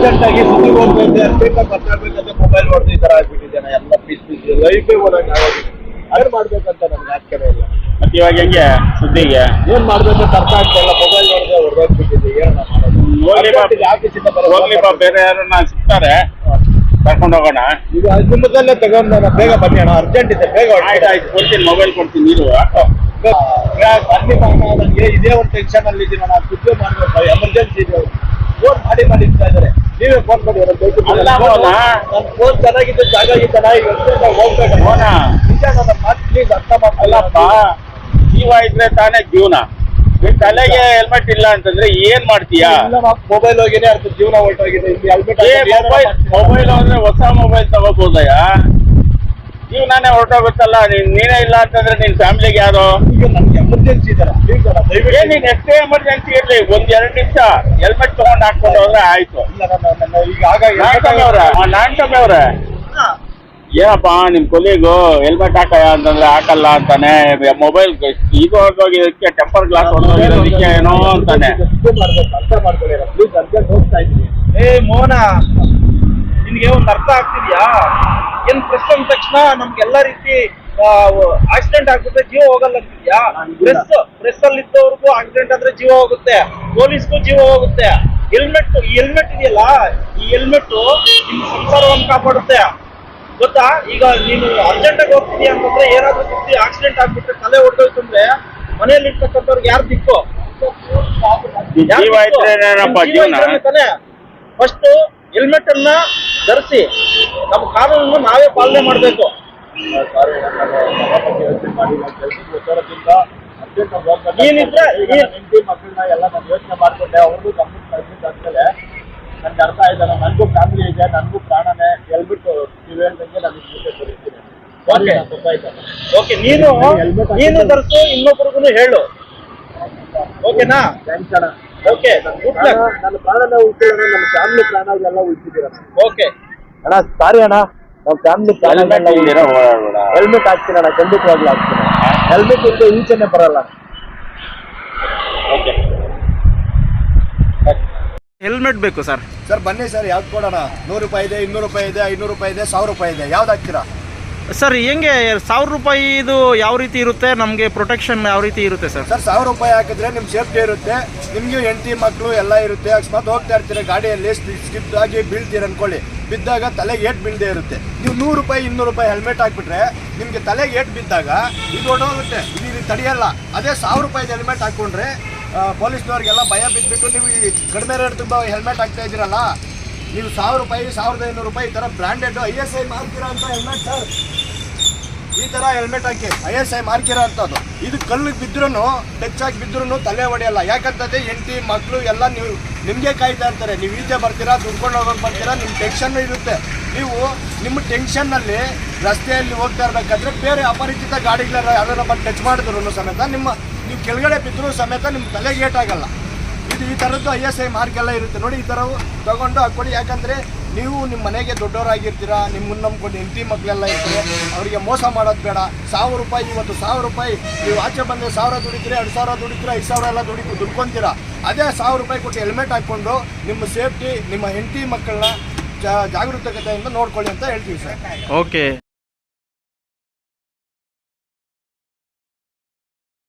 Urgent ಆಗಿ ಸುದ್ದಿಗೆ ಹೋಗ್ಬೇಕು, ಅರ್ಜೆಂಟ್ ಆಗಿ ಬರ್ತಾಗಬೇಕಂದ್ರೆ ಮೊಬೈಲ್ ನೋಡಿದ್ರೆ ಈ ತರ ಆಗ್ಬಿಟ್ಟಿದ್ದೇನೆ. ಎಲ್ಲ ಪೀಸ್ ಲೈಫೇ ಓಡಂಗೆ ಆಗೋಗಿದೆ. ಏನ್ ಮಾಡ್ಬೇಕಂತ ನಮ್ಗೆ ಆಗ್ತಾನೆ ಇಲ್ಲ. ಮತ್ತೆ ಇವಾಗ ಹೆಂಗೆ ಸುದ್ದಿಗೆ ಏನ್ ಮಾಡ್ಬೇಕಂತ ಅರ್ಥ ಆಗ್ತಾ ಇಲ್ಲ. ಮೊಬೈಲ್ ನೋಡಿದ್ರೆ ಹೊರಗೋಗ್ಬಿಟ್ಟಿದೆ. ಏನನ್ನ ಮಾಡೋದು? ಆಫೀಸಿಂದ ಹೋಗ್ಲಿಪ್ಪ, ಬೇರೆ ಯಾರನ್ನ ಸಿಗ್ತಾರೆ ಕರ್ಕೊಂಡು ಹೋಗೋಣ. ಈಗ ನಿಮ್ಮದಲ್ಲೇ ತಗೊಂಡು ಬೇಗ ಬನ್ನಿ ಅಣ್ಣ, ಅರ್ಜೆಂಟ್ ಇದೆ, ಬೇಗ ಆಯ್ತು ಕೊಡ್ತೀನಿ, ಮೊಬೈಲ್ ಕೊಡ್ತೀನಿ. ನೀರು ಬನ್ನಿ ನನಗೆ ಇದೇ ಒಂದು ಟೆನ್ಷನ್ ಅಲ್ಲಿ ಇದ್ದೀನಿ. ನಾನು ಸುದ್ದಿ ಮಾಡ್ಬೇಕು, ಎಮರ್ಜೆನ್ಸಿ ಇದೆ. ಫೋನ್ ಮಾಡಿ ಇರ್ತಾ ಇದ್ದಾರೆ. ನೀವೇ ಫೋನ್ ಮಾಡಿ. ನನ್ನ ಫೋನ್ ಚೆನ್ನಾಗಿದ್ದು ಜಾಗ ಆಗಿದ್ದಾನ, ಈಗ ಹೋಗ್ಬೇಕು ನಿಜ. ನನ್ನ ಮಾತು ಪ್ಲೀಸ್ ಅರ್ಥ ಅಲ್ಲಪ್ಪ, ಜೀವ ಇದ್ರೆ ತಾನೇ ಜೀವನ. ನಿನ್ ತಲೆಗೆ ಹೆಲ್ಮೆಟ್ ಇಲ್ಲ ಅಂತಂದ್ರೆ ಏನ್ ಮಾಡ್ತೀಯಾ? ಮೊಬೈಲ್ ಹೋಗಿನೇ ಅರ್ಥ ಜೀವನ ಹೊರಟೋಗಿದೆ. ಮೊಬೈಲ್ ಅಂದ್ರೆ ಹೊಸ ಮೊಬೈಲ್ ತಗೋಬಹುದಯ್ಯ. ಜೀವನಾನೇ ಹೊರಟೋಗುತ್ತಲ್ಲ. ನೀನೇ ಇಲ್ಲ ಅಂತಂದ್ರೆ ನಿನ್ ಫ್ಯಾಮಿಲಿಗೆ ಯಾರು? ಈಗ ನನ್ಗೆ ಎಮರ್ಜೆನ್ಸಿ ಇದೆಲ್ಲ, ಪ್ಲೀಸ್ ಅಲ್ಲ ದಯವಿಟ್ಟು. ನೀನ್ ಎಷ್ಟೇ ಎಮರ್ಜೆನ್ಸಿ ಇರ್ಲಿ, 2 ನಿಮಿಷ ಹೆಲ್ಮೆಟ್ ತಗೊಂಡ್ ಹಾಕೊಂಡು ಹೋದ್ರೆ ಆಯ್ತು. ಈಗ ಆಗ ನಾನ್ ಅವ್ರೆ ಏನಪ್ಪಾ ನಿಮ್ ಕೊಲಿಗೂ ಹೆಲ್ಮೆಟ್ ಹಾಕಯ್ಯ ಅಂತಂದ್ರೆ ಹಾಕಲ್ಲ ಅಂತಾನೆ. ಮೊಬೈಲ್ ಇದು ಹೊರಟೋಗಿದ್ದಕ್ಕೆ, ಟೆಂಪರ್ ಗ್ಲಾಸ್ ಹೊರಟೋಗಿರೋದಕ್ಕೆ ಏನೋ ಅಂತಾನೆ. ಅರ್ಥ ಮಾಡ್ಕೊಳ್ಳಿ ಪ್ಲೀಸ್. ಅರ್ಜೆಂಟ್ ಹೋಗ್ತಾ ಇದ್ದೀನಿ. ಮೋಹನ, ನಿನ್ಗೆ ಒಂದು ಅರ್ಥ ಆಗ್ತಿದ್ಯಾ? ಏನ್ ಪ್ರೆಸ್ ಅಂದ ತಕ್ಷಣ ನಮ್ಗೆಲ್ಲಾ ರೀತಿ ಆಕ್ಸಿಡೆಂಟ್ ಆಗ್ಬಿಟ್ರೆ ಜೀವ ಹೋಗಲ್ಲ ಅಂತಿದ್ಯಾ? ಪ್ರೆಸ್ ಅಲ್ಲಿ ಇದ್ದವ್ರಿಗೂ ಆಕ್ಸಿಡೆಂಟ್ ಆದ್ರೆ ಜೀವ ಹೋಗುತ್ತೆ, ಪೊಲೀಸ್ಗೂ ಜೀವ ಹೋಗುತ್ತೆ. ಹೆಲ್ಮೆಟ್ ಇದೆಯಲ್ಲ, ಈ ಹೆಲ್ಮೆಟ್ ನಿಮ್ ಸಂಸಾರವನ್ನು ಕಾಪಾಡುತ್ತೆ, ಗೊತ್ತಾ? ಈಗ ನೀನು ಅರ್ಜೆಂಟ್ ಆಗಿ ಹೋಗ್ತಿದ್ಯಾ ಅಂತಂದ್ರೆ, ಏನಾದ್ರೂ ಸುದ್ದಿ ಆಕ್ಸಿಡೆಂಟ್ ಆಗ್ಬಿಟ್ರೆ, ತಲೆ ಹೊಡೆದೋಯ್ತು ಅಂದ್ರೆ ಮನೆಯಲ್ಲಿ ಇರ್ತಕ್ಕಂಥವ್ರಿಗೆ ಯಾರು ದಿಕ್ಕು? ತಾನೆ. ಫಸ್ಟ್ ಹೆಲ್ಮೆಟ್ ಅನ್ನ ಧರಿಸಿ, ನಮ್ಮ ಕಾನೂನನ್ನು ನಾವೇ ಪಾಲನೆ ಮಾಡಬೇಕು. ಏನಿದ್ರೆ ಹೆಂಡತಿ ಮಕ್ಕಳನ್ನ ಎಲ್ಲ ನಾನು ಯೋಚನೆ ಮಾಡ್ಕೊಂಡೆ. ಅವ್ರಿಗೂ ಗಮನಿಸಿ ಆದ್ಮೇಲೆ ನನ್ಗೆ ಅರ್ಥ ಆಯ್ತು. ನನಗೂ ಫ್ಯಾಮಿಲಿ ಇದೆ, ನನಗೂ ಪ್ರಾಣನೇ. ಹೇಳ್ಬಿಟ್ಟು ನೀವು ಹೇಳ್ದಂಗೆ ನಾನು ಮುಂದೆ ಬರೀತೀನಿ. ಓಕೆ, ನೀನು ಧರಿಸು, ಇನ್ನೊಬ್ರಿಗೂ ಹೇಳು. ಓಕೆನಾ? ಥ್ಯಾಂಕ್ಸ್ ಅಣ್ಣ. ಓಕೆ, ನನ್ನ ಪ್ರಾಣನ ಉಳಿಸಿದ್ರೆ ನನ್ನ ಫ್ಯಾಮಿಲಿ ಪ್ರಾಣ ಎಲ್ಲ ಉಳಿಸಿದ್ದೀರ. ಓಕೆ ಅಣ್ಣ, ಸಾರಿ ಅಣ್ಣ. ನಮ್ಮ ಫ್ಯಾಮಿಲಿ ಪ್ರಾಣ ಹೆಲ್ಮೆಟ್ ಹಾಕ್ತೀನಿ ಅಣ್ಣ, ಖಂಡಿತವಾಗ್ಲೂ ಹಾಕ್ತೀನಿ. ಹೆಲ್ಮೆಟ್ ಇಲ್ಲದೆ ಈಚೆನೆ ಬರಲ್ಲ. ಓಕೆ, ಹೆಲ್ಮೆಟ್ ಬೇಕು ಸರ್. ಬನ್ನಿ ಸರ್, ಯಾವ್ದು ಕೊಡೋಣ? 100 ರೂಪಾಯಿ ಇದೆ, 200 ರೂಪಾಯಿ ಇದೆ, 500 ರೂಪಾಯಿ ಇದೆ, 1000 ರೂಪಾಯಿ ಇದೆ. ಯಾವ್ದು ಹಾಕ್ತೀರಾ ಸರ್? ಹೆಂಗೆ 1000 ರೂಪಾಯಿದು ಯಾವ ರೀತಿ ಇರುತ್ತೆ? ನಮಗೆ ಪ್ರೊಟೆಕ್ಷನ್ ಯಾವ ರೀತಿ ಇರುತ್ತೆ ಸರ್? 1000 ರೂಪಾಯಿ ಹಾಕಿದ್ರೆ ನಿಮ್ ಸೇಫ್ಟಿ ಇರುತ್ತೆ, ನಿಮ್ಗೆ ಹೆಂಡತಿ ಮಕ್ಕಳು ಎಲ್ಲ ಇರುತ್ತೆ. ಅಕಸ್ಮಾತ್ ಹೋಗ್ತಾ ಇರ್ತೀರ ಗಾಡಿಯಲ್ಲಿ, ಸ್ಕಿಪ್ ಆಗಿ ಬೀಳ್ತೀರ ಅನ್ಕೊಳ್ಳಿ, ಬಿದ್ದಾಗ ತಲೆಗೆ ಏಟ್ ಬೀಳದೆ ಇರುತ್ತೆ. ನೀವು 100 ರೂಪಾಯಿ 200 ರೂಪಾಯಿ ಹೆಲ್ಮೆಟ್ ಹಾಕ್ಬಿಟ್ರೆ ನಿಮ್ಗೆ ತಲೆಗೆ ಏಟ್ ಬಿದ್ದಾಗ ಇದು ಹೊಡೋಗುತ್ತೆ, ಇದು ತಡೆಯಲ್ಲ. ಅದೇ 1000 ರೂಪಾಯಿ ಹೆಲ್ಮೆಟ್ ಹಾಕೊಂಡ್ರೆ ಪೊಲೀಸ್ನವ್ರಿಗೆಲ್ಲ ಭಯ ಬಿದ್ದುಬಿಟ್ಟು ನೀವು ಈ ಕಡಿಮೆ ರೇಟ್ ತುಂಬ ಹೆಲ್ಮೆಟ್ ಹಾಕ್ತಾ ಇದ್ದೀರಲ್ಲ, ನೀವು 1000 ರೂಪಾಯಿ 1500 ರೂಪಾಯಿ ಈ ಥರ ಬ್ರ್ಯಾಂಡೆಡ್ ISI ಮಾರ್ಕಿರೋ ಅಂತ ಹೆಲ್ಮೆಟ್ ಸರ್. ಈ ಥರ ಹೆಲ್ಮೆಟ್ ಹಾಕಿ ISI ಮಾರ್ಕಿರೋ ಅಂಥದ್ದು. ಇದು ಕಲ್ಲಿಗೆ ಬಿದ್ರೂ, ಟಚ್ ಆಗಿ ಬಿದ್ರೂ ತಲೆ ಹೊಡೆಯಲ್ಲ. ಯಾಕಂತಂದರೆ ಹೆಂಡತಿ ಮಕ್ಕಳು ಎಲ್ಲ ನಿಮಗೆ ಕಾಯ್ತಾ ಇರ್ತಾರೆ. ನೀವು ಈಚೆ ಬರ್ತೀರಾ, ದುಡ್ಕೊಂಡು ಹೋಗೋಕೆ ಬರ್ತೀರಾ, ನಿಮ್ಮ ಟೆನ್ಷನ್ ಇರುತ್ತೆ. ನೀವು ನಿಮ್ಮ ಟೆನ್ಷನ್ನಲ್ಲಿ ರಸ್ತೆಯಲ್ಲಿ ಹೋಗ್ತಾ ಇರಬೇಕಾದ್ರೆ ಬೇರೆ ಅಪರಿಚಿತ ಗಾಡಿಗಳ ಯಾವ್ದಾರ ಬಂದು ಟಚ್ ಮಾಡಿದ್ರು ಸಮೇತ ನೀವು ಕೆಳಗಡೆ ಬಿದ್ದರೂ ಸಮೇತ ನಿಮ್ಮ ತಲೆಗೆ ಏಟಾಗಲ್ಲ. ಇದು ಈ ಥರದ್ದು ISI ಮಾರ್ಕ್ ಎಲ್ಲ ಇರುತ್ತೆ ನೋಡಿ. ಈ ಥರವು ತೊಗೊಂಡು ಹಾಕ್ಕೊಡಿ. ಯಾಕಂದರೆ ನೀವು ನಿಮ್ಮ ಮನೆಗೆ ದೊಡ್ಡವರಾಗಿರ್ತೀರಾ, ನಿಮ್ಮನ್ನು ನಂಬ್ಕೊಂಡು ಹೆಂಡತಿ ಮಕ್ಕಳೆಲ್ಲ ಇರ್ತಾರೆ, ಅವರಿಗೆ ಮೋಸ ಮಾಡೋದು ಬೇಡ. 1000 ರೂಪಾಯಿ ಇವತ್ತು 1000 ರೂಪಾಯಿ ನೀವು ಆಚೆ ಬಂದರೆ 1000 ದುಡಿತೀರಿ, 2000 ದುಡಿತೀರಾ, 5000 ಎಲ್ಲ ದುಡ್ಕೊತೀರಾ. ಅದೇ 1000 ರೂಪಾಯಿ ಕೊಟ್ಟು ಹೆಲ್ಮೆಟ್ ಹಾಕ್ಕೊಂಡು ನಿಮ್ಮ ಸೇಫ್ಟಿ, ನಿಮ್ಮ ಹೆಂಡತಿ ಮಕ್ಕಳನ್ನ ಜಾಗರೂಕತೆಯಿಂದ ನೋಡ್ಕೊಳ್ಳಿ ಅಂತ ಹೇಳ್ತೀವಿ ಸರ್. ಓಕೆ.